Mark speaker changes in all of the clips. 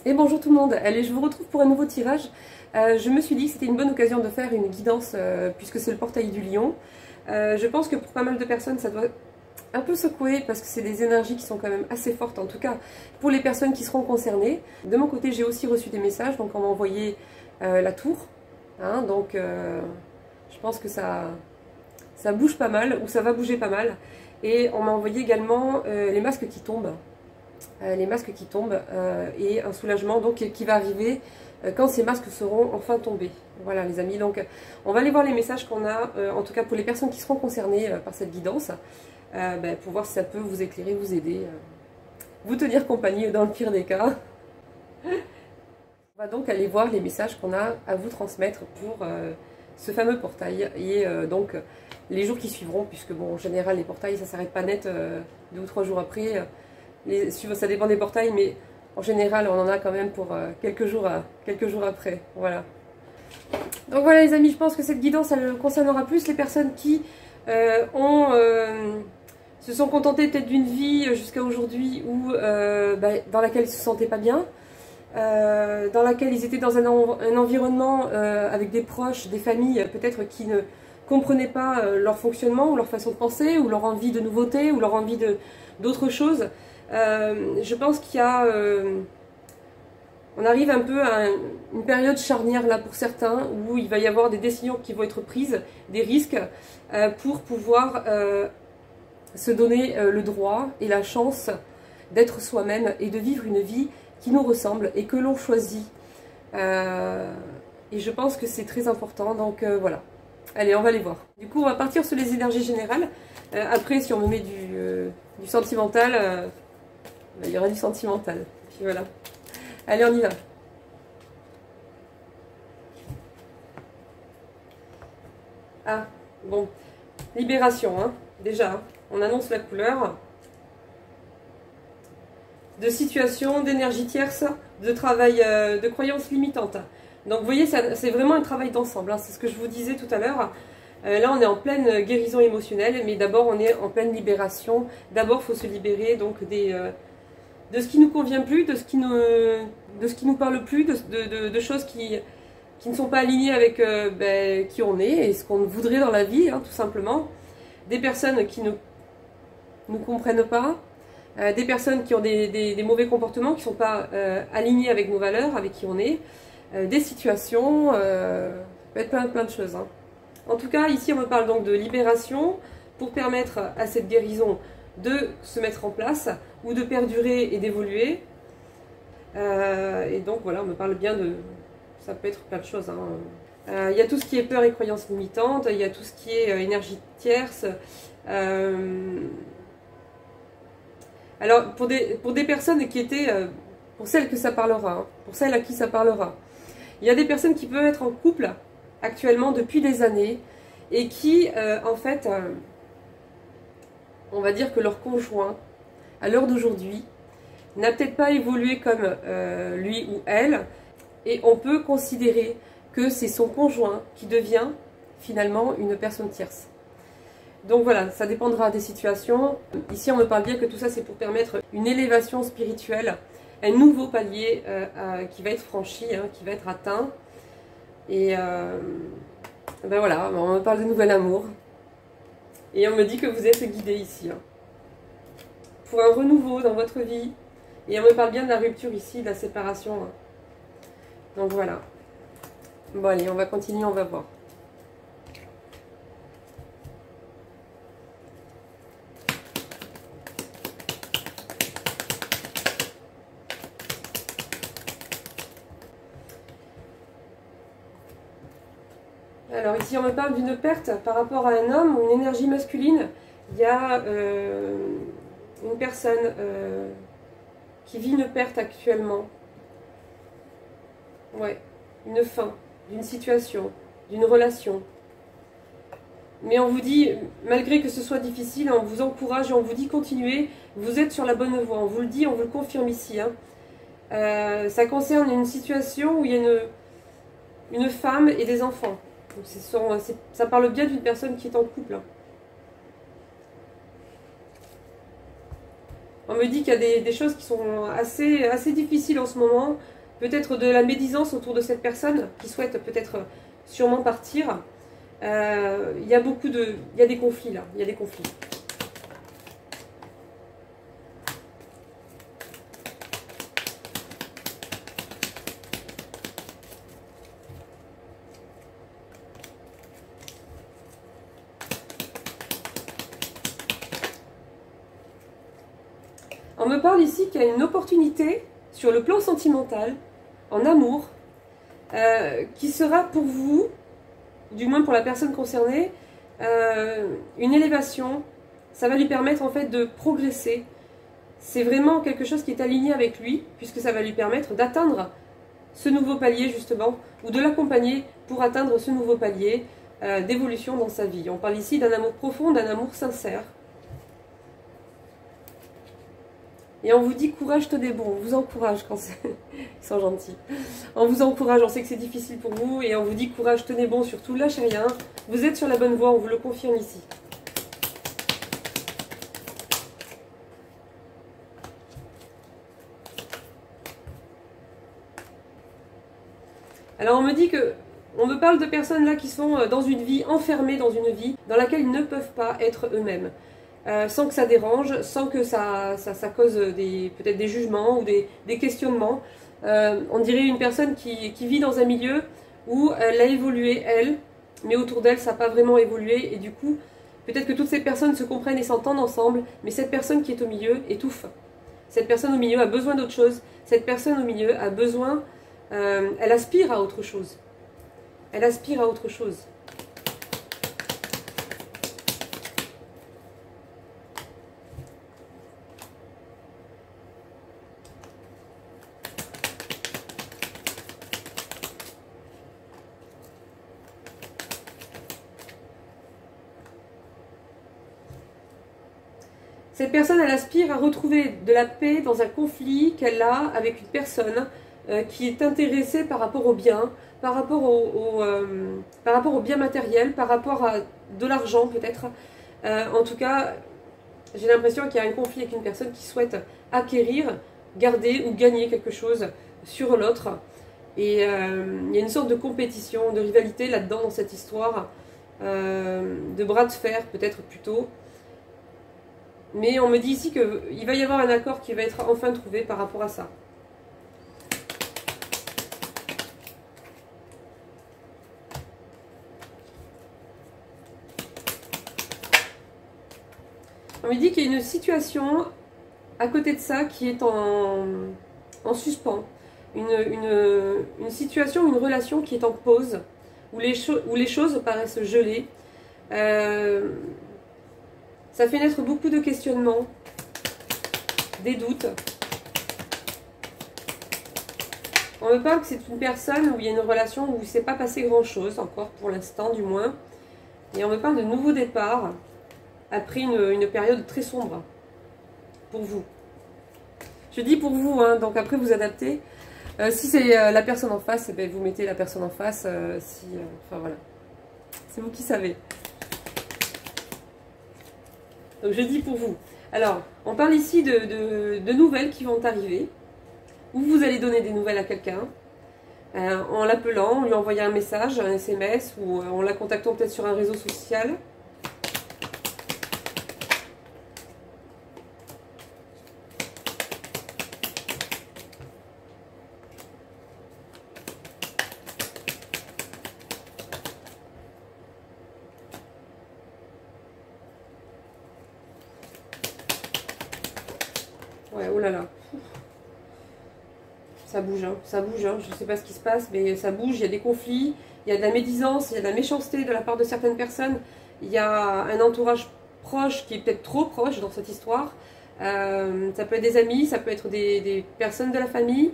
Speaker 1: Et bonjour tout le monde, allez, je vous retrouve pour un nouveau tirage. Je me suis dit que c'était une bonne occasion de faire une guidance puisque c'est le portail du lion. Je pense que pour pas mal de personnes ça doit un peu secouer parce que c'est des énergies qui sont quand même assez fortes, en tout cas pour les personnes qui seront concernées. De mon côté j'ai aussi reçu des messages, donc on m'a envoyé la tour, hein, donc je pense que ça bouge pas mal, ou ça va bouger pas mal. Et on m'a envoyé également les masques qui tombent. Et un soulagement donc qui va arriver quand ces masques seront enfin tombés. Voilà les amis, donc on va aller voir les messages qu'on a, en tout cas pour les personnes qui seront concernées par cette guidance, pour voir si ça peut vous éclairer, vous aider, vous tenir compagnie dans le pire des cas. On va donc aller voir les messages qu'on a à vous transmettre pour ce fameux portail et donc les jours qui suivront, puisque bon en général les portails ça s'arrête pas net 2 ou 3 jours après. Ça dépend des portails, mais en général, on en a quand même pour quelques jours après. Voilà. Donc voilà les amis, je pense que cette guidance, elle concernera plus les personnes qui se sont contentées peut-être d'une vie jusqu'à aujourd'hui ou dans laquelle ils ne se sentaient pas bien, dans laquelle ils étaient dans un environnement avec des proches, des familles peut-être qui ne comprenaient pas leur fonctionnement ou leur façon de penser ou leur envie de nouveauté ou leur envie d'autre chose. Je pense qu'il y a... on arrive un peu à une période charnière là pour certains où il va y avoir des décisions qui vont être prises, des risques pour pouvoir se donner le droit et la chance d'être soi-même et de vivre une vie qui nous ressemble et que l'on choisit. Et je pense que c'est très important, donc voilà. Allez, on va les voir. Du coup, on va partir sur les énergies générales. Après, si on me met du sentimental... il y aura du sentimental. Puis voilà. Allez, on y va. Ah, bon. Libération, hein. Déjà, hein. On annonce la couleur. De situation, d'énergie tierce, de travail, de croyances limitantes. Donc, vous voyez, c'est vraiment un travail d'ensemble. Hein. C'est ce que je vous disais tout à l'heure. Là, on est en pleine guérison émotionnelle, mais d'abord, on est en pleine libération. D'abord, il faut se libérer donc de ce qui nous convient plus, de ce qui nous parle plus, de choses qui ne sont pas alignées avec qui on est et ce qu'on voudrait dans la vie, hein, tout simplement. Des personnes qui ne nous comprennent pas, des personnes qui ont des mauvais comportements, qui ne sont pas alignées avec nos valeurs, avec qui on est, des situations, ça peut être plein de choses. Hein. En tout cas, ici, on me parle donc de libération pour permettre à cette guérison de se mettre en place ou de perdurer et d'évoluer. Et donc voilà, on me parle bien de... ça peut être plein de choses. Hein. Y a tout ce qui est peur et croyances limitantes, il y a tout ce qui est énergie tierce. Alors pour des personnes qui étaient... pour celles que ça parlera, hein, pour celles à qui ça parlera, il y a des personnes qui peuvent être en couple actuellement depuis des années et qui en fait... on va dire que leur conjoint, à l'heure d'aujourd'hui, n'a peut-être pas évolué comme lui ou elle, et on peut considérer que c'est son conjoint qui devient finalement une personne tierce. Donc voilà, ça dépendra des situations. Ici, on me parle bien que tout ça, c'est pour permettre une élévation spirituelle, un nouveau palier qui va être franchi, hein, qui va être atteint. Et ben voilà, on me parle de nouvel amour. Et on me dit que vous êtes guidé ici, hein, pour un renouveau dans votre vie. Et on me parle bien de la rupture ici, de la séparation. Hein. Donc voilà. Bon allez, on va continuer, on va voir. Alors ici on me parle d'une perte par rapport à un homme ou une énergie masculine. Il y a une personne qui vit une perte actuellement. Ouais, une fin, d'une situation, d'une relation. Mais on vous dit, malgré que ce soit difficile, on vous encourage et on vous dit continuez, vous êtes sur la bonne voie. On vous le dit, on vous le confirme ici. Hein. Ça concerne une situation où il y a une femme et des enfants. Donc ça parle bien d'une personne qui est en couple. On me dit qu'il y a des choses qui sont assez difficiles en ce moment. Peut-être de la médisance autour de cette personne qui souhaite peut-être sûrement partir. Il y a il y a des conflits là, il y a des conflits. On me parle ici qu'il y a une opportunité sur le plan sentimental, en amour, qui sera pour vous, du moins pour la personne concernée, une élévation. Ça va lui permettre en fait de progresser. C'est vraiment quelque chose qui est aligné avec lui, puisque ça va lui permettre d'atteindre ce nouveau palier justement, ou de l'accompagner pour atteindre ce nouveau palier d'évolution dans sa vie. On parle ici d'un amour profond, d'un amour sincère. Et on vous dit courage, tenez bon, on vous encourage quand c'est... Ils sont gentils. On vous encourage, on sait que c'est difficile pour vous, et on vous dit courage, tenez bon, surtout lâchez rien. Vous êtes sur la bonne voie, on vous le confirme ici. Alors on me dit que... On me parle de personnes là qui sont dans une vie, enfermées dans une vie, dans laquelle ils ne peuvent pas être eux-mêmes. Sans que ça dérange, sans que ça cause peut-être des jugements ou des questionnements. On dirait une personne qui vit dans un milieu où elle a évolué, elle, mais autour d'elle, ça n'a pas vraiment évolué. Et du coup, peut-être que toutes ces personnes se comprennent et s'entendent ensemble, mais cette personne qui est au milieu étouffe. Cette personne au milieu a besoin d'autre chose. Cette personne au milieu a besoin... elle aspire à autre chose. Elle aspire à autre chose. Cette personne, elle aspire à retrouver de la paix dans un conflit qu'elle a avec une personne qui est intéressée par rapport au bien, par rapport au bien matériel, par rapport à de l'argent peut-être. En tout cas, j'ai l'impression qu'il y a un conflit avec une personne qui souhaite acquérir, garder ou gagner quelque chose sur l'autre. Et il y a une sorte de compétition, de rivalité là-dedans dans cette histoire, de bras de fer peut-être plutôt. Mais on me dit ici qu'il va y avoir un accord qui va être enfin trouvé par rapport à ça. On me dit qu'il y a une situation à côté de ça qui est en suspens. Une situation, une relation qui est en pause, où les choses paraissent gelées. Ça fait naître beaucoup de questionnements, des doutes. On me parle que c'est une personne où il y a une relation où il ne s'est pas passé grand-chose, encore pour l'instant du moins. Et on me parle de nouveau départ, après une période très sombre, pour vous. Je dis pour vous, hein, donc après vous adaptez. Si c'est la personne en face, eh bien, vous mettez la personne en face. Enfin voilà, c'est vous qui savez. Donc je dis pour vous. Alors, on parle ici de nouvelles qui vont arriver, où vous allez donner des nouvelles à quelqu'un, en l'appelant, en lui envoyant un message, un SMS, ou en la contactant peut-être sur un réseau social. Ouais, oh là là. Ça bouge, hein, ça bouge, hein. Je ne sais pas ce qui se passe, mais ça bouge, il y a des conflits, il y a de la médisance, il y a de la méchanceté de la part de certaines personnes, il y a un entourage proche qui est peut-être trop proche dans cette histoire. Ça peut être des amis, ça peut être des personnes de la famille.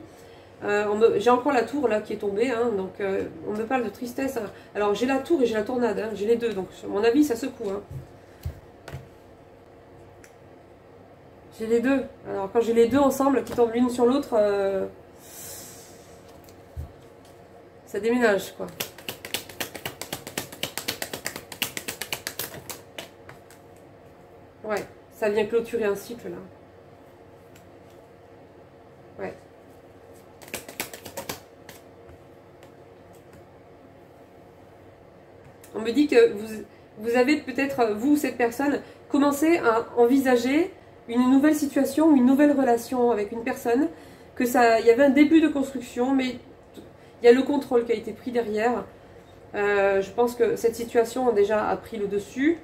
Speaker 1: J'ai encore la tour là qui est tombée, hein, donc on me parle de tristesse. Hein. Alors j'ai la tour et j'ai la tornade, hein, j'ai les deux, donc à mon avis ça secoue. Hein. J'ai les deux. Alors quand j'ai les deux ensemble qui tombent l'une sur l'autre, ça déménage quoi. Ouais, ça vient clôturer un cycle là. Ouais. On me dit que vous avez peut-être, vous, cette personne, commencé à envisager une nouvelle situation, une nouvelle relation avec une personne, que ça, il y avait un début de construction, mais il y a le contrôle qui a été pris derrière. Je pense que cette situation déjà a pris le dessus.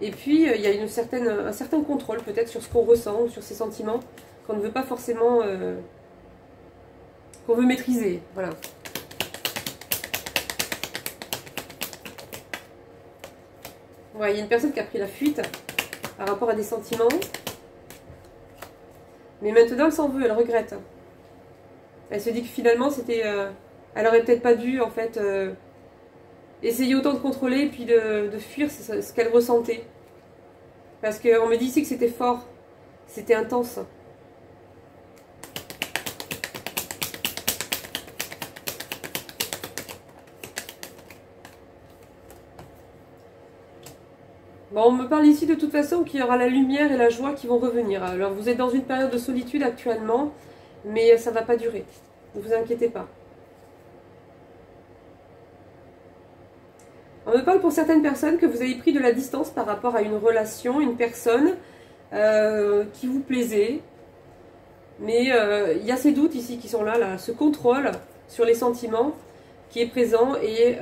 Speaker 1: Et puis, il y a un certain contrôle peut-être sur ce qu'on ressent, sur ses sentiments, qu'on ne veut pas forcément... qu'on veut maîtriser. Voilà. Ouais, il y a une personne qui a pris la fuite par rapport à des sentiments. Mais maintenant, elle s'en veut, elle regrette. Elle se dit que finalement, c'était... elle aurait peut-être pas dû, en fait, essayer autant de contrôler et puis de fuir ce qu'elle ressentait. Parce qu'on me dit ici que c'était fort. C'était intense. Bon, on me parle ici de toute façon qu'il y aura la lumière et la joie qui vont revenir. Alors vous êtes dans une période de solitude actuellement, mais ça ne va pas durer. Ne vous inquiétez pas. On me parle pour certaines personnes que vous avez pris de la distance par rapport à une relation, une personne qui vous plaisait. Mais il y a ces doutes ici qui sont là, ce contrôle sur les sentiments qui est présent et...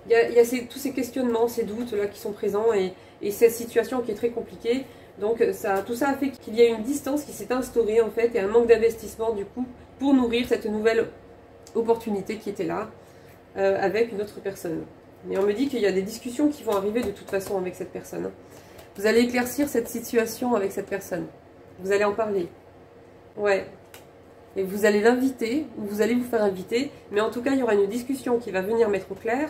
Speaker 1: il y a tous ces questionnements, ces doutes là qui sont présents et cette situation qui est très compliquée. Donc tout ça a fait qu'il y a une distance qui s'est instaurée en fait et un manque d'investissement du coup pour nourrir cette nouvelle opportunité qui était là avec une autre personne. Mais on me dit qu'il y a des discussions qui vont arriver de toute façon avec cette personne. Vous allez éclaircir cette situation avec cette personne. Vous allez en parler. Ouais. Et vous allez l'inviter ou vous allez vous faire inviter. Mais en tout cas, il y aura une discussion qui va venir mettre au clair.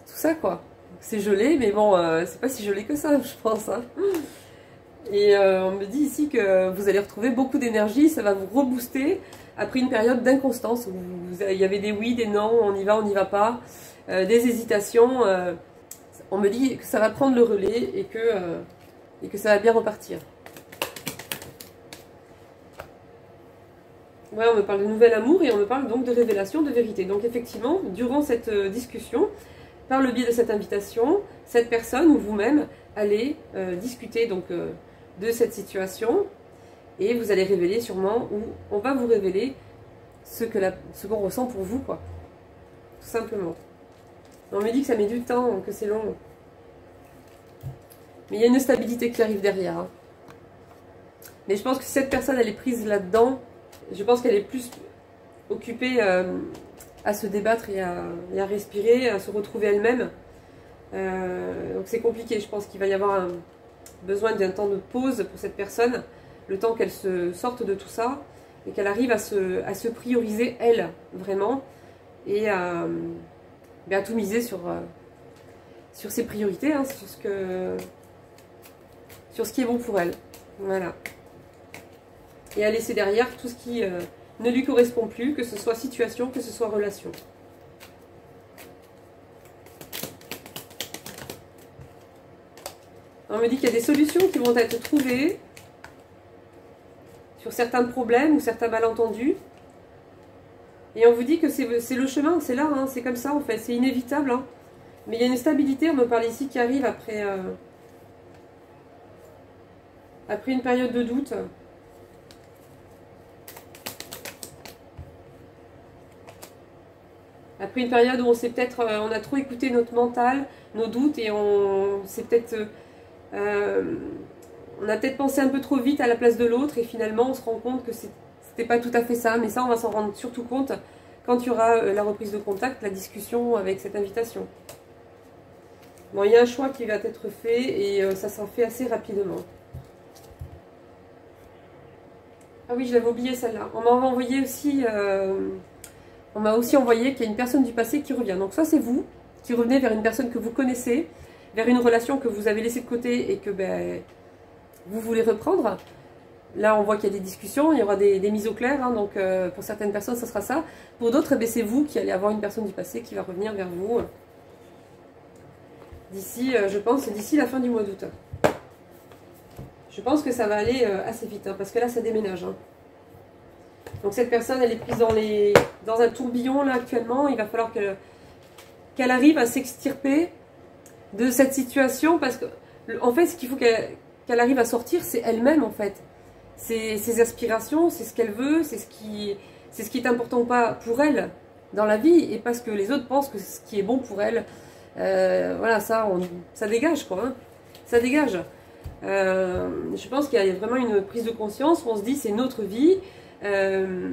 Speaker 1: Tout ça quoi, c'est gelé mais bon c'est pas si gelé que ça je pense hein. Et on me dit ici que vous allez retrouver beaucoup d'énergie, ça va vous rebooster après une période d'inconstance où il y avait des oui, des non, on y va pas, des hésitations, on me dit que ça va prendre le relais et que ça va bien repartir. Ouais, on me parle de nouvel amour et on me parle donc de révélation, de vérité. Donc effectivement, durant cette discussion, par le biais de cette invitation, cette personne ou vous-même allez discuter donc, de cette situation et vous allez révéler sûrement, ou on va vous révéler ce qu'on ressent pour vous, quoi. Tout simplement. On me dit que ça met du temps, que c'est long. Mais il y a une stabilité qui arrive derrière. Hein. Mais je pense que si cette personne elle est prise là-dedans, je pense qu'elle est plus occupée à se débattre et à respirer, à se retrouver elle-même. Donc c'est compliqué, je pense qu'il va y avoir besoin d'un temps de pause pour cette personne, le temps qu'elle se sorte de tout ça, et qu'elle arrive à se prioriser elle, vraiment, et à tout miser sur ses priorités, hein, sur ce qui est bon pour elle. Voilà. Et à laisser derrière tout ce qui ne lui correspond plus, que ce soit situation, que ce soit relation. On me dit qu'il y a des solutions qui vont être trouvées sur certains problèmes ou certains malentendus. Et on vous dit que c'est le chemin, c'est là, hein, c'est comme ça en fait, c'est inévitable. Hein. Mais il y a une stabilité, on me parle ici, qui arrive après une période de doute. Après une période où on a trop écouté notre mental, nos doutes, et on a peut-être pensé un peu trop vite à la place de l'autre, et finalement on se rend compte que c'était pas tout à fait ça. Mais ça, on va s'en rendre surtout compte quand il y aura la reprise de contact, la discussion avec cette invitation. Bon, il y a un choix qui va être fait, et ça s'en fait assez rapidement. Ah oui, je l'avais oublié celle-là. On m'a envoyé aussi... on m'a aussi envoyé qu'il y a une personne du passé qui revient. Donc soit c'est vous qui revenez vers une personne que vous connaissez, vers une relation que vous avez laissée de côté et que vous voulez reprendre. Là, on voit qu'il y a des discussions, il y aura des mises au clair. Hein, donc pour certaines personnes, ça sera ça. Pour d'autres, c'est vous qui allez avoir une personne du passé qui va revenir vers vous. D'ici, je pense, d'ici la fin du mois d'août. Je pense que ça va aller assez vite, hein, parce que là, ça déménage. Hein. Donc cette personne, elle est prise dans un tourbillon, là, actuellement. Il va falloir qu'elle arrive à s'extirper de cette situation, parce que, en fait, ce qu'il faut qu'elle arrive à sortir, c'est elle-même, en fait. C'est ses aspirations, c'est ce qu'elle veut, c'est ce qui est important ou pas pour elle dans la vie, et parce que les autres pensent que c'est ce qui est bon pour elle. Voilà, ça dégage, quoi. Hein. Ça dégage. Je pense qu'il y a vraiment une prise de conscience où on se dit c'est notre vie, et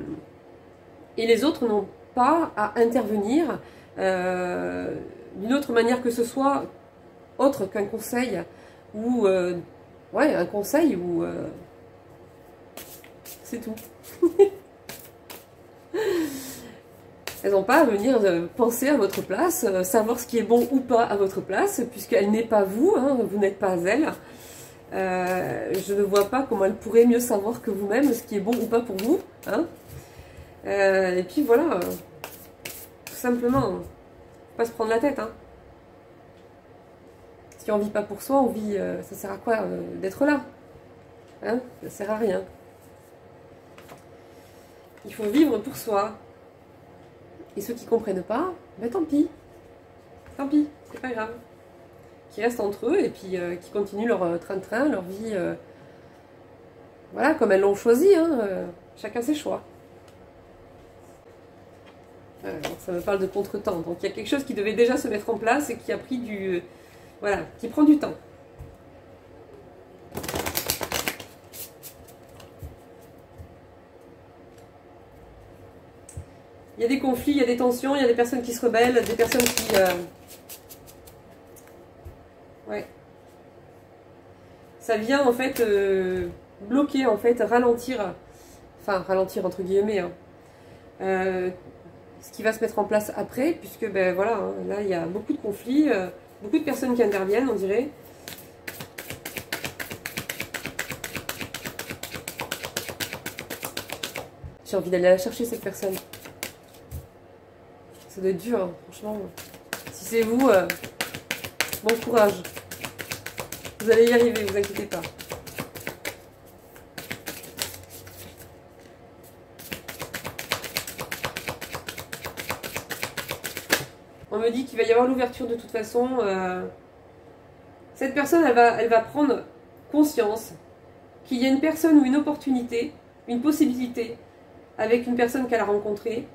Speaker 1: les autres n'ont pas à intervenir d'une autre manière que ce soit, autre qu'un conseil, ou ouais, un conseil, ou c'est tout. Elles n'ont pas à venir penser à votre place, savoir ce qui est bon ou pas à votre place, puisqu'elle n'est pas vous, hein, vous n'êtes pas elle. Je ne vois pas comment elle pourrait mieux savoir que vous-même ce qui est bon ou pas pour vous. Hein. Et puis voilà, tout simplement, faut pas se prendre la tête. Hein. Si on ne vit pas pour soi, on vit, ça sert à quoi d'être là? Hein, ça sert à rien. Il faut vivre pour soi. Et ceux qui ne comprennent pas, ben tant pis. Tant pis, c'est pas grave. Qui restent entre eux et puis qui continuent leur train-train, leur vie. Voilà, comme elles l'ont choisi. Hein, chacun ses choix. Donc ça me parle de contretemps. Donc il y a quelque chose qui devait déjà se mettre en place et qui a pris du... voilà, qui prend du temps. Il y a des conflits, il y a des tensions, il y a des personnes qui se rebellent, des personnes qui... ouais. Ça vient en fait bloquer, en fait, ralentir, enfin ralentir entre guillemets, hein, ce qui va se mettre en place après, puisque ben voilà, hein, là il y a beaucoup de conflits, beaucoup de personnes qui interviennent, on dirait. J'ai envie d'aller la chercher cette personne. Ça doit être dur, hein, franchement. Si c'est vous, bon courage. Vous allez y arriver, vous inquiétez pas. On me dit qu'il va y avoir l'ouverture de toute façon. Cette personne, elle va prendre conscience qu'il y a une personne ou une opportunité, une possibilité avec une personne qu'elle a rencontrée.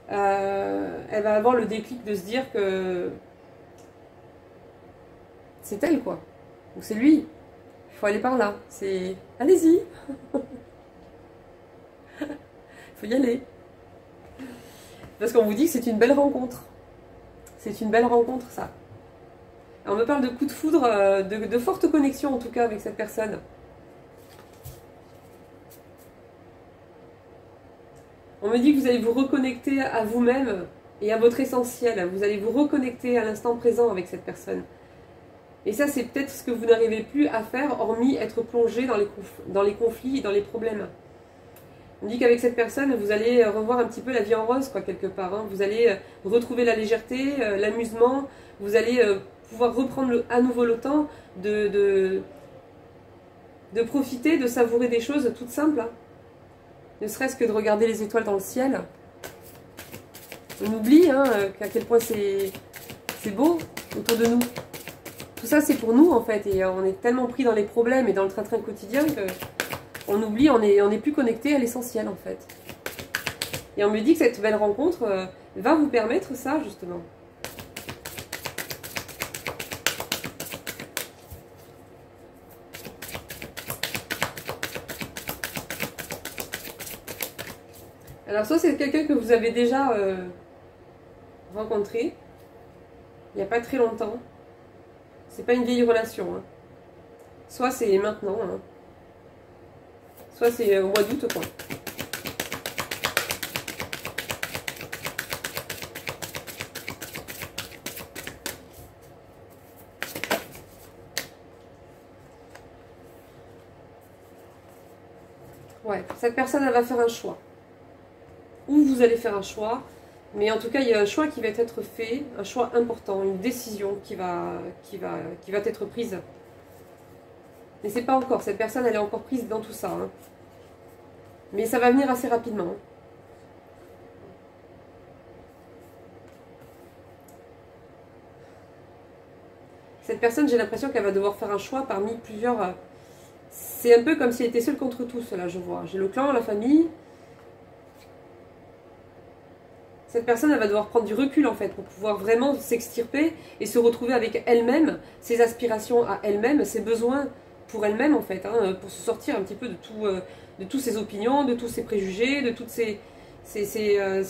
Speaker 1: Elle va avoir le déclic de se dire que c'est elle, quoi. Ou c'est lui. Il faut aller par là. C'est... Allez-y. Il faut y aller. Parce qu'on vous dit que c'est une belle rencontre. C'est une belle rencontre, ça. Alors, on me parle de coup de foudre, de forte connexion, en tout cas, avec cette personne. On me dit que vous allez vous reconnecter à vous-même et à votre essentiel. Vous allez vous reconnecter à l'instant présent avec cette personne. Et ça, c'est peut-être ce que vous n'arrivez plus à faire, hormis être plongé dans les conflits et dans les problèmes. On dit qu'avec cette personne, vous allez revoir un petit peu la vie en rose, quoi, quelque part. Hein. Vous allez retrouver la légèreté, l'amusement. Vous allez pouvoir reprendre à nouveau le temps de profiter, de savourer des choses toutes simples. Hein. Ne serait-ce que de regarder les étoiles dans le ciel. On oublie hein, à quel point c'est beau autour de nous. Tout ça, c'est pour nous, en fait. Et on est tellement pris dans les problèmes et dans le train-train quotidien qu'on oublie, on est plus connecté à l'essentiel, en fait. Et on me dit que cette belle rencontre va vous permettre ça, justement. Alors, soit c'est quelqu'un que vous avez déjà rencontré, il n'y a pas très longtemps. C'est pas une vieille relation. Hein. Soit c'est maintenant. Hein. Soit c'est au mois d'août, quoi. Ouais, cette personne, elle va faire un choix. Ou vous allez faire un choix. Mais en tout cas, il y a un choix qui va être fait, un choix important, une décision qui va être prise. Mais c'est pas encore, cette personne elle est encore prise dans tout ça. Hein. Mais ça va venir assez rapidement. Hein. Cette personne, j'ai l'impression qu'elle va devoir faire un choix parmi plusieurs... C'est un peu comme si elle était seule contre tous, là, je vois. J'ai le clan, la famille. Cette personne, elle va devoir prendre du recul, en fait, pour pouvoir vraiment s'extirper et se retrouver avec elle-même, ses aspirations à elle-même, ses besoins pour elle-même, en fait, hein, pour se sortir un petit peu de toutes ses opinions, de tous ses préjugés, de toutes ces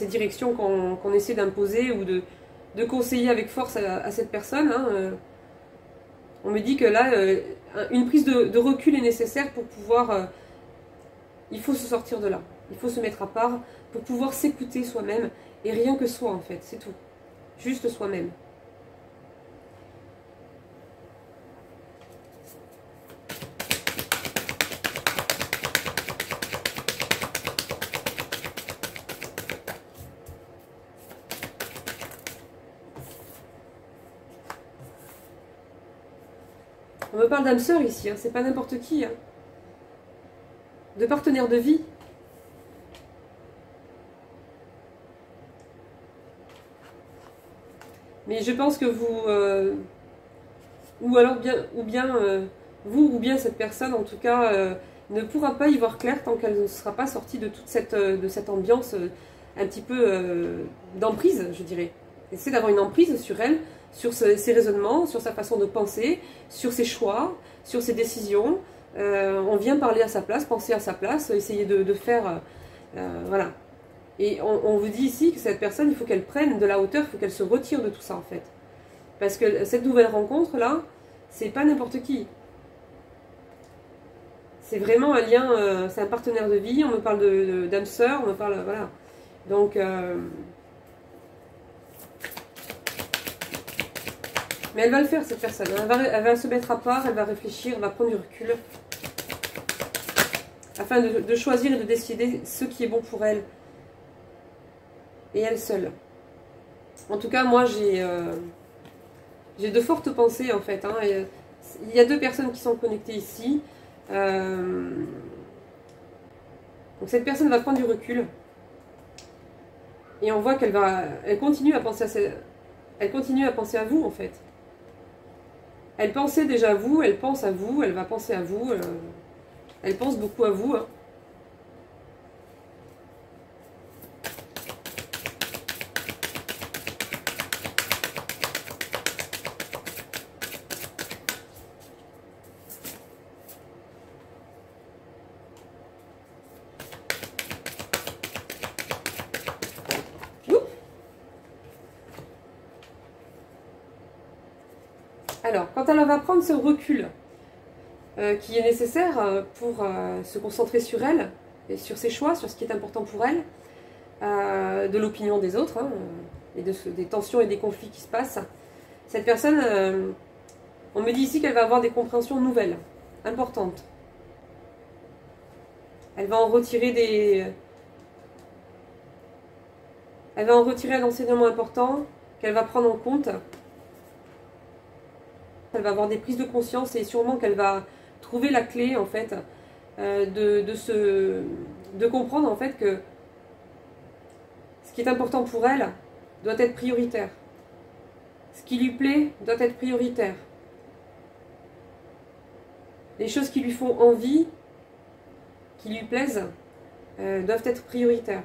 Speaker 1: directions qu'on essaie d'imposer ou de conseiller avec force à cette personne. Hein, on me dit que là, une prise de recul est nécessaire pour pouvoir... il faut se sortir de là. Il faut se mettre à part pour pouvoir s'écouter soi-même. Et rien que soi, en fait, c'est tout. Juste soi-même. On me parle d'âme sœur ici, hein, c'est pas n'importe qui. Hein. De partenaire de vie. Mais je pense que vous, ou alors bien vous ou bien cette personne en tout cas ne pourra pas y voir clair tant qu'elle ne sera pas sortie de toute cette ambiance un petit peu d'emprise, je dirais. Essayer d'avoir une emprise sur elle, sur ses raisonnements, sur sa façon de penser, sur ses choix, sur ses décisions. On vient parler à sa place, penser à sa place, essayer de faire... voilà. Et on vous dit ici que cette personne, il faut qu'elle prenne de la hauteur, il faut qu'elle se retire de tout ça en fait. Parce que cette nouvelle rencontre-là, c'est pas n'importe qui. C'est vraiment un lien, c'est un partenaire de vie, on me parle d'âme sœur, on me parle... Voilà. Donc... mais elle va le faire cette personne, hein. Elle va se mettre à part, elle va réfléchir, elle va prendre du recul. Afin de choisir et de décider ce qui est bon pour elle. Et elle seule. En tout cas, moi, j'ai de fortes pensées, en fait. Hein, il y a 2 personnes qui sont connectées ici. Donc, cette personne va prendre du recul. Et on voit elle continue à penser elle continue à penser à vous, en fait. Elle pensait déjà à vous, elle pense à vous, elle va penser à vous. Elle pense beaucoup à vous, hein. Alors, quand elle va prendre ce recul qui est nécessaire pour se concentrer sur elle, et sur ses choix, sur ce qui est important pour elle, de l'opinion des autres, hein, et des tensions et des conflits qui se passent, cette personne, on me dit ici qu'elle va avoir des compréhensions nouvelles, importantes. Elle va en retirer Elle va en retirer un enseignement important qu'elle va prendre en compte. Elle va avoir des prises de conscience et sûrement qu'elle va trouver la clé en fait de comprendre en fait que ce qui est important pour elle doit être prioritaire. Ce qui lui plaît doit être prioritaire. Les choses qui lui font envie, qui lui plaisent, doivent être prioritaires.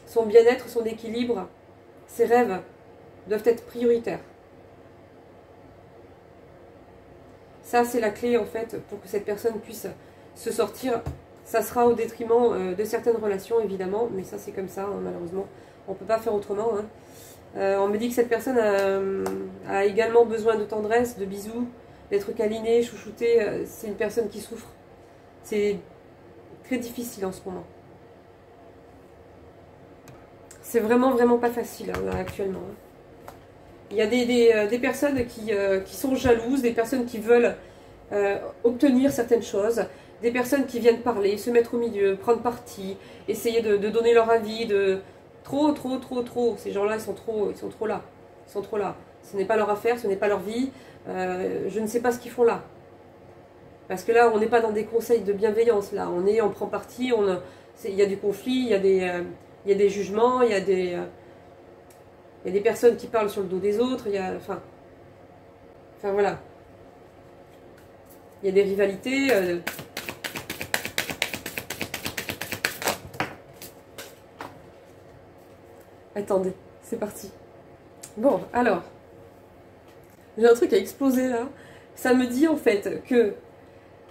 Speaker 1: Son bien-être, son équilibre, ses rêves doivent être prioritaires. Ça, c'est la clé, en fait, pour que cette personne puisse se sortir. Ça sera au détriment de certaines relations, évidemment, mais ça, c'est comme ça, hein, malheureusement. On ne peut pas faire autrement. Hein. On me dit que cette personne a également besoin de tendresse, de bisous, d'être câlinée, chouchoutée. C'est une personne qui souffre. C'est très difficile en ce moment. C'est vraiment, vraiment pas facile, hein, là, actuellement. Hein. Il y a des personnes qui sont jalouses, des personnes qui veulent obtenir certaines choses, des personnes qui viennent parler, se mettre au milieu, prendre parti, essayer de donner leur avis, trop. Ces gens-là, ils sont trop là. Ils sont trop là. Ce n'est pas leur affaire, ce n'est pas leur vie. Je ne sais pas ce qu'ils font là. Parce que là, on n'est pas dans des conseils de bienveillance. Là, on prend parti, il y a du conflit, il y a des jugements, il y a des personnes qui parlent sur le dos des autres. Enfin voilà. Il y a des rivalités. Attendez, c'est parti. Bon, alors, j'ai un truc à exploser là. Ça me dit en fait que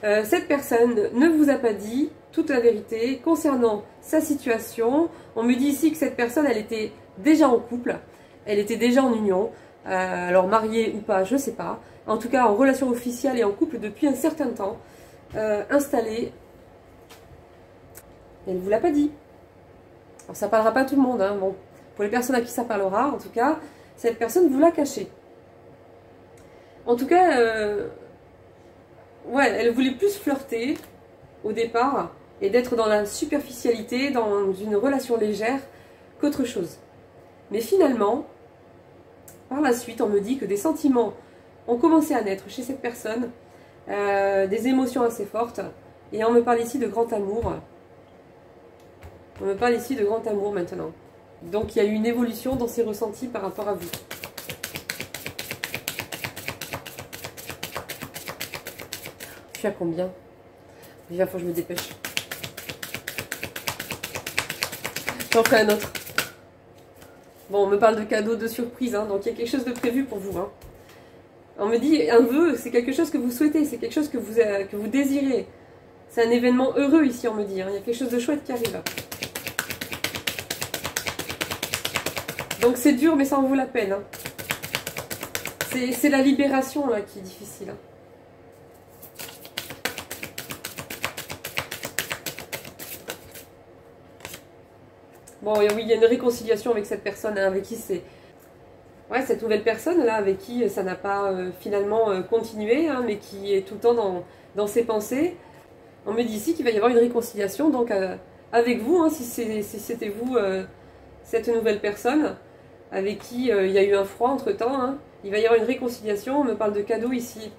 Speaker 1: cette personne ne vous a pas dit toute la vérité concernant sa situation. On me dit ici que cette personne, elle était déjà en couple, elle était déjà en union, alors mariée ou pas, je sais pas. En tout cas, en relation officielle et en couple depuis un certain temps, installée. Elle ne vous l'a pas dit. Alors ça parlera pas à tout le monde, hein, bon. Pour les personnes à qui ça parlera, en tout cas, cette personne vous l'a caché. En tout cas, ouais, elle voulait plus flirter au départ et d'être dans la superficialité, dans une relation légère qu'autre chose. Mais finalement, par la suite, on me dit que des sentiments ont commencé à naître chez cette personne, des émotions assez fortes, et on me parle ici de grand amour. On me parle ici de grand amour maintenant. Donc il y a eu une évolution dans ses ressentis par rapport à vous. Je suis à combien? Il faut que je me dépêche. J'en ferai un autre. Bon, on me parle de cadeaux, de surprises, hein, donc il y a quelque chose de prévu pour vous. Hein. On me dit, un vœu, c'est quelque chose que vous souhaitez, c'est quelque chose que vous désirez. C'est un événement heureux ici, on me dit. Hein. Il y a quelque chose de chouette qui arrive. Donc c'est dur, mais ça en vaut la peine. Hein. C'est la libération là qui est difficile. Hein. Bon, et oui, il y a une réconciliation avec cette personne, hein, avec qui c'est... Ouais, cette nouvelle personne là, avec qui ça n'a pas finalement continué, hein, mais qui est tout le temps dans ses pensées. On me dit ici qu'il va y avoir une réconciliation, donc avec vous, hein, si c'était vous, cette nouvelle personne, avec qui il y a eu un froid entre-temps, hein, il va y avoir une réconciliation. On me parle de cadeaux ici.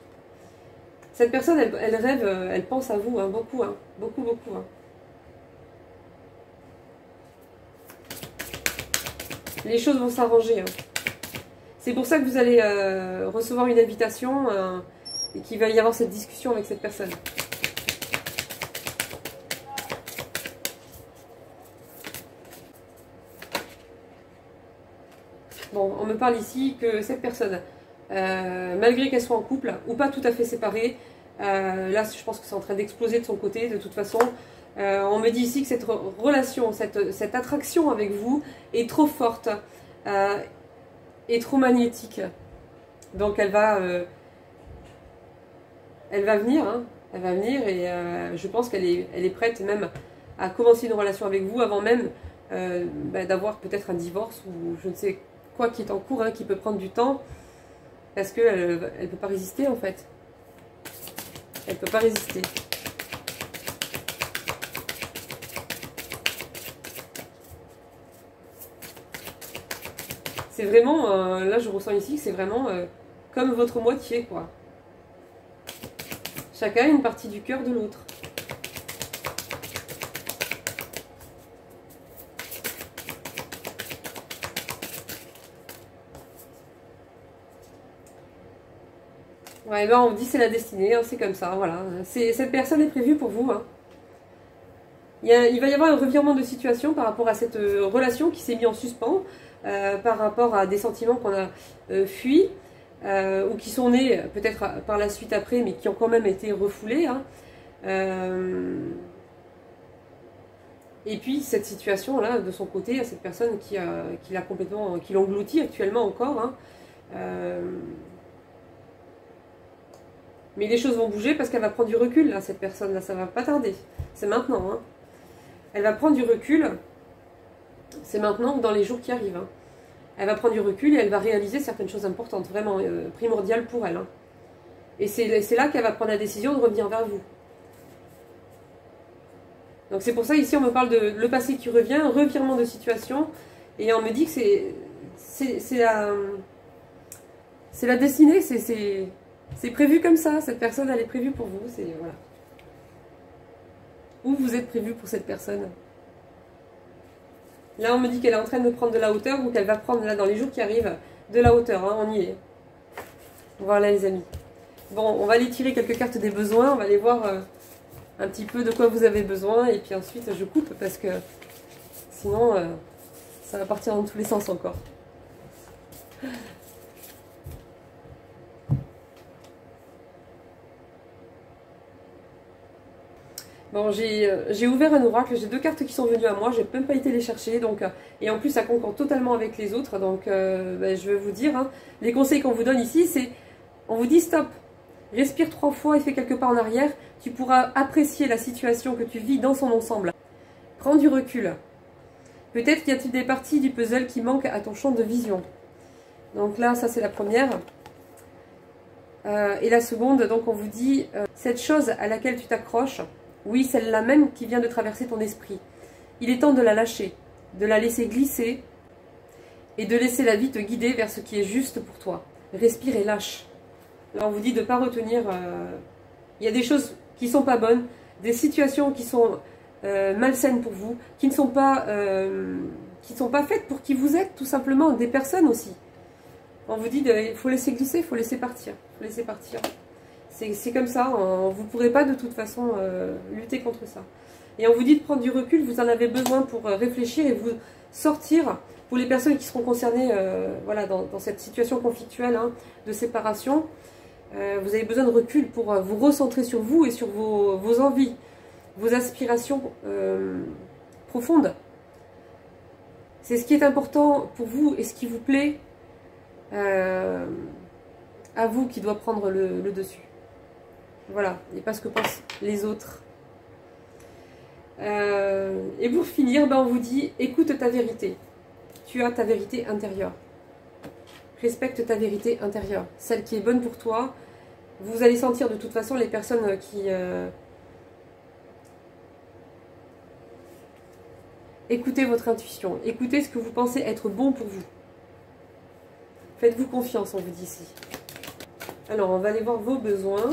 Speaker 1: Cette personne, elle rêve, elle pense à vous, hein, beaucoup, hein, beaucoup, beaucoup. Hein. Les choses vont s'arranger. Hein. C'est pour ça que vous allez recevoir une invitation et qu'il va y avoir cette discussion avec cette personne. Bon, on me parle ici que cette personne, malgré qu'elle soit en couple ou pas tout à fait séparée, là je pense que c'est en train d'exploser de son côté de toute façon. On me dit ici que cette relation, cette attraction avec vous est trop forte et trop magnétique. Donc elle va venir, hein, elle va venir et je pense qu'elle est prête même à commencer une relation avec vous avant même d'avoir peut-être un divorce ou je ne sais quoi qui est en cours, hein, qui peut prendre du temps parce qu'elle ne peut pas résister en fait. Elle ne peut pas résister. C'est vraiment, là je ressens ici que c'est vraiment comme votre moitié quoi. Chacun a une partie du cœur de l'autre. Ouais, ben on dit c'est la destinée, hein, c'est comme ça, voilà. Cette personne est prévue pour vous. Hein. Il va y avoir un revirement de situation par rapport à cette relation qui s'est mise en suspens, par rapport à des sentiments qu'on a fuis, ou qui sont nés peut-être par la suite après, mais qui ont quand même été refoulés. Hein. Et puis cette situation-là, de son côté, à cette personne qui l'a complètement, qui l'engloutit actuellement encore. Hein. Mais les choses vont bouger parce qu'elle va prendre du recul, là, cette personne-là, ça va pas tarder. C'est maintenant. Hein. Elle va prendre du recul, c'est maintenant ou dans les jours qui arrivent. Hein. Elle va prendre du recul et elle va réaliser certaines choses importantes, vraiment primordiales pour elle. Hein. Et c'est là qu'elle va prendre la décision de revenir vers vous. Donc c'est pour ça, ici, on me parle de le passé qui revient, un revirement de situation. Et on me dit que c'est c'est la destinée, c'est prévu comme ça. Cette personne, elle est prévue pour vous. Voilà. Ou vous êtes prévu pour cette personne. Là, on me dit qu'elle est en train de prendre de la hauteur ou qu'elle va prendre, là, dans les jours qui arrivent, de la hauteur. Hein, on y est. Voilà, les amis. Bon, on va aller tirer quelques cartes des besoins. On va aller voir un petit peu de quoi vous avez besoin. Et puis ensuite, je coupe parce que sinon, ça va partir dans tous les sens encore. Bon, j'ai ouvert un oracle, j'ai 2 cartes qui sont venues à moi, j'ai même pas été les chercher, donc, et en plus ça concorde totalement avec les autres, donc ben, je vais vous dire, hein, les conseils qu'on vous donne ici, c'est, on vous dit stop, respire 3 fois et fais quelques pas en arrière, tu pourras apprécier la situation que tu vis dans son ensemble. Prends du recul. Peut-être qu'il y a des parties du puzzle qui manquent à ton champ de vision. Donc là, ça c'est la première. Et la seconde, donc on vous dit, cette chose à laquelle tu t'accroches, oui, celle-là même qui vient de traverser ton esprit. Il est temps de la lâcher, de la laisser glisser et de laisser la vie te guider vers ce qui est juste pour toi. Respire et lâche. Là, on vous dit de ne pas retenir... il y a des choses qui ne sont pas bonnes, des situations qui sont malsaines pour vous, qui ne sont pas faites pour qui vous êtes, tout simplement, des personnes aussi. On vous dit qu'il faut laisser glisser, il faut laisser partir. Faut laisser partir. C'est comme ça, vous ne pourrez pas de toute façon lutter contre ça. Et on vous dit de prendre du recul, vous en avez besoin pour réfléchir et vous sortir, pour les personnes qui seront concernées voilà, dans cette situation conflictuelle hein, de séparation, vous avez besoin de recul pour vous recentrer sur vous et sur vos envies, vos aspirations profondes. C'est ce qui est important pour vous et ce qui vous plaît à vous qui doit prendre le dessus. Voilà, et pas ce que pensent les autres. Et pour finir, ben on vous dit, écoute ta vérité. Tu as ta vérité intérieure. Respecte ta vérité intérieure. Celle qui est bonne pour toi. Vous allez sentir de toute façon les personnes qui... Écoutez votre intuition. Écoutez ce que vous pensez être bon pour vous. Faites-vous confiance, on vous dit ici. Alors, on va aller voir vos besoins.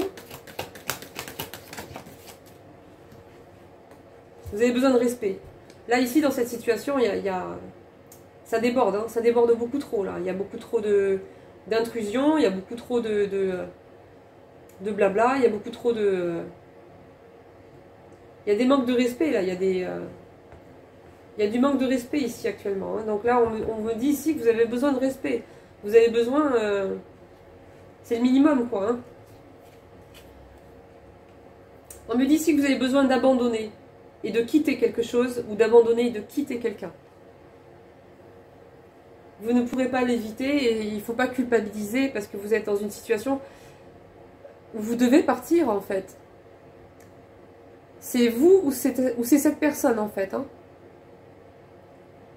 Speaker 1: Vous avez besoin de respect. Là, ici, dans cette situation, ça déborde. Hein, ça déborde beaucoup trop, là. Il y a beaucoup trop d'intrusion, il y a beaucoup trop de blabla, il y a beaucoup trop de... Il y a des manques de respect, là. Il y a du manque de respect ici, actuellement. Hein. Donc là, on me dit ici que vous avez besoin de respect. Vous avez besoin... c'est le minimum, quoi. Hein. On me dit ici que vous avez besoin d'abandonner. Et de quitter quelque chose, ou d'abandonner et de quitter quelqu'un. Vous ne pourrez pas l'éviter, et il ne faut pas culpabiliser, parce que vous êtes dans une situation où vous devez partir, en fait. C'est vous, ou c'est cette personne, en fait. Hein.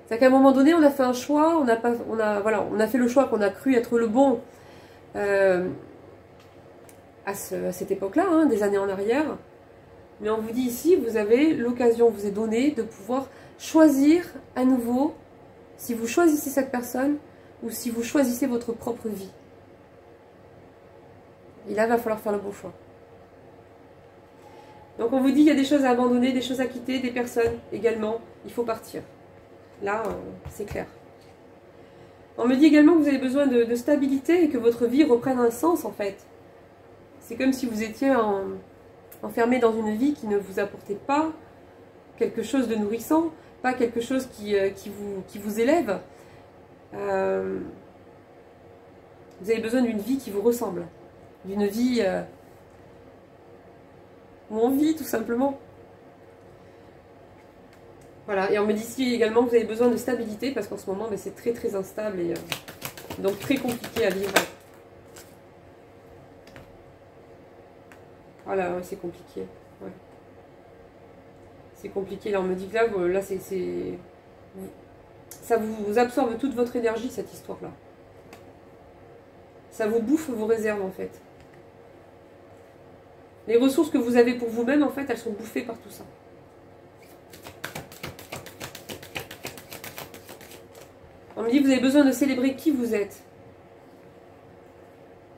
Speaker 1: C'est qu'à un moment donné, on a fait un choix, on a fait le choix qu'on a cru être le bon à cette époque-là, hein, des années en arrière. Mais on vous dit ici, vous avez l'occasion, vous est donnée de pouvoir choisir à nouveau si vous choisissez cette personne ou si vous choisissez votre propre vie. Et là, il va falloir faire le bon choix. Donc on vous dit, il y a des choses à abandonner, des choses à quitter, des personnes également. Il faut partir. Là, c'est clair. On me dit également que vous avez besoin de stabilité et que votre vie reprenne un sens, en fait. C'est comme si vous étiez enfermé dans une vie qui ne vous apportait pas quelque chose de nourrissant, pas quelque chose qui vous élève. Vous avez besoin d'une vie qui vous ressemble, d'une vie où on vit tout simplement. Voilà, et on me dit ici également que vous avez besoin de stabilité parce qu'en ce moment c'est très très instable et donc très compliqué à vivre. Voilà, ouais, c'est compliqué. Ouais. C'est compliqué. Là, on me dit que là ça vous absorbe toute votre énergie, cette histoire-là. Ça vous bouffe vos réserves, en fait. Les ressources que vous avez pour vous-même, en fait, elles sont bouffées par tout ça. On me dit que vous avez besoin de célébrer qui vous êtes.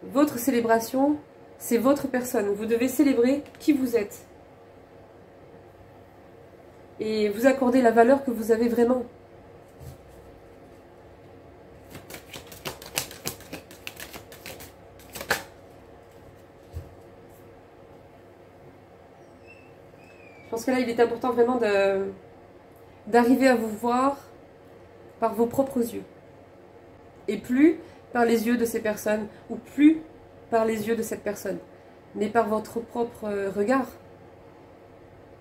Speaker 1: votre célébration, c'est votre personne. Vous devez célébrer qui vous êtes. Et vous accorder la valeur que vous avez vraiment. Je pense que là, il est important vraiment d'arriver à vous voir par vos propres yeux. Et plus par les yeux de ces personnes, ou plus par les yeux de cette personne, mais par votre propre regard.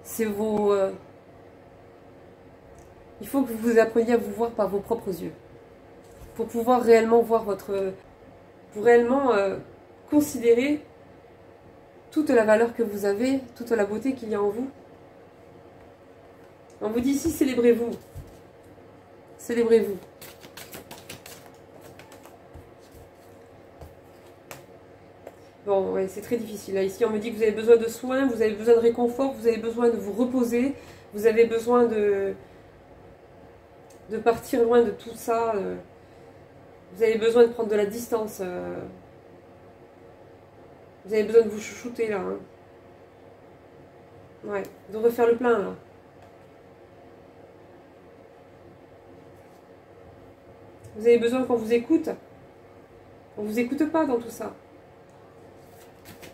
Speaker 1: C'est vos... il faut que vous appreniez à vous voir par vos propres yeux. Pour pouvoir réellement voir votre... Pour réellement considérer toute la valeur que vous avez, toute la beauté qu'il y a en vous. On vous dit ici, célébrez-vous. Célébrez-vous. Bon, ouais, c'est très difficile. Là, ici, on me dit que vous avez besoin de soins, vous avez besoin de réconfort, vous avez besoin de vous reposer, vous avez besoin de partir loin de tout ça. Vous avez besoin de prendre de la distance. Vous avez besoin de vous chouchouter, là. Hein. Ouais, de refaire le plein, là. Vous avez besoin qu'on vous écoute. On ne vous écoute pas dans tout ça.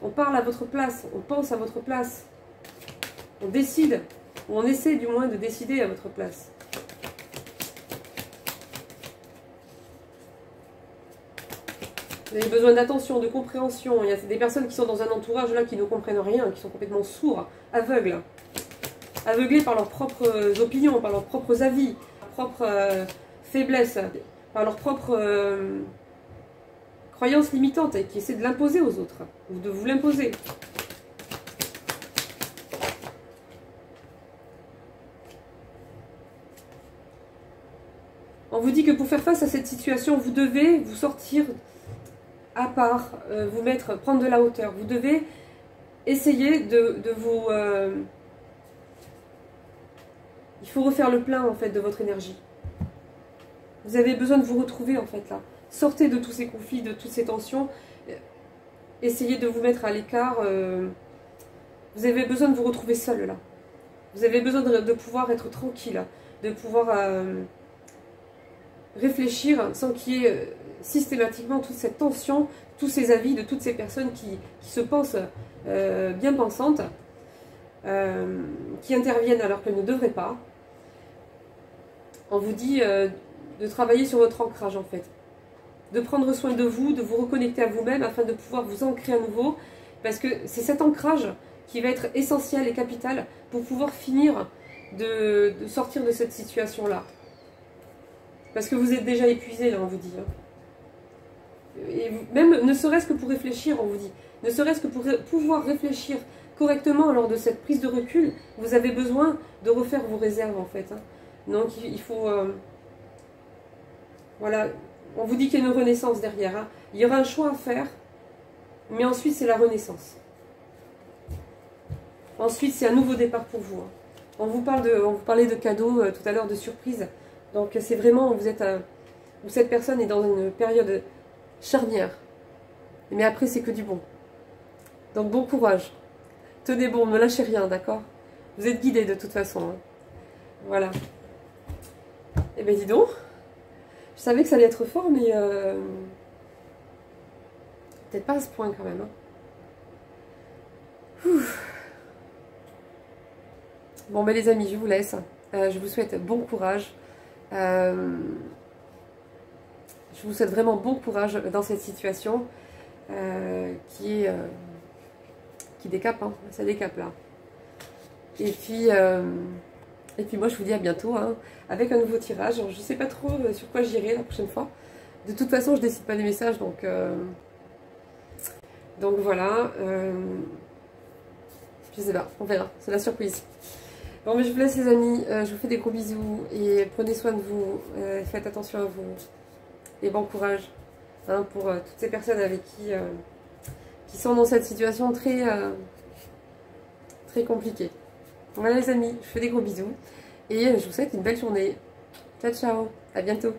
Speaker 1: On parle à votre place, on pense à votre place. On décide, ou on essaie du moins de décider à votre place. Vous avez besoin d'attention, de compréhension. Il y a des personnes qui sont dans un entourage là qui ne comprennent rien, qui sont complètement sourds, aveugles. Aveuglés par leurs propres opinions, par leurs propres avis, leurs propres faiblesses, par leurs propres croyances limitantes et qui essaient de l'imposer aux autres, ou de vous l'imposer. On vous dit que pour faire face à cette situation, vous devez vous sortir à part, vous mettre, prendre de la hauteur. Vous devez essayer de vous... il faut refaire le plein en fait de votre énergie. Vous avez besoin de vous retrouver en fait là. Sortez de tous ces conflits, de toutes ces tensions. Essayez de vous mettre à l'écart. Vous avez besoin de vous retrouver seul là. Vous avez besoin de pouvoir être tranquille, de pouvoir réfléchir sans qu'il y ait systématiquement toute cette tension, tous ces avis de toutes ces personnes qui se pensent bien pensantes, qui interviennent alors qu'elles ne devraient pas. On vous dit de travailler sur votre ancrage en fait. De prendre soin de vous reconnecter à vous-même afin de pouvoir vous ancrer à nouveau. Parce que c'est cet ancrage qui va être essentiel et capital pour pouvoir finir de sortir de cette situation-là. Parce que vous êtes déjà épuisé, là, on vous dit. Hein. Et même, ne serait-ce que pour réfléchir, on vous dit. Ne serait-ce que pour pouvoir réfléchir correctement lors de cette prise de recul, vous avez besoin de refaire vos réserves, en fait. Hein. Donc, il faut... voilà, on vous dit qu'il y a une renaissance derrière. Hein. Il y aura un choix à faire, mais ensuite, c'est la renaissance. Ensuite, c'est un nouveau départ pour vous. Hein. On vous parlait de cadeaux tout à l'heure, de surprises. Donc c'est vraiment, vous êtes où cette personne est dans une période charnière. Mais après c'est que du bon. Donc bon courage. Tenez bon, ne lâchez rien, d'accord? Vous êtes guidés de toute façon. Hein. Voilà. Eh bien dis donc, je savais que ça allait être fort, mais peut-être pas à ce point quand même. Hein. Bon ben les amis, je vous laisse. Je vous souhaite bon courage. Je vous souhaite vraiment bon courage dans cette situation qui décape, hein, ça décape là. Et puis moi je vous dis à bientôt hein, avec un nouveau tirage. Je ne sais pas trop sur quoi j'irai la prochaine fois. De toute façon je décide pas des messages donc voilà. Je sais pas, on verra, c'est la surprise. Bon, mais je vous laisse les amis, je vous fais des gros bisous et prenez soin de vous, faites attention à vous et bon courage hein, pour toutes ces personnes avec qui sont dans cette situation très, très compliquée. Voilà les amis, je vous fais des gros bisous et je vous souhaite une belle journée. Ciao ciao, à bientôt.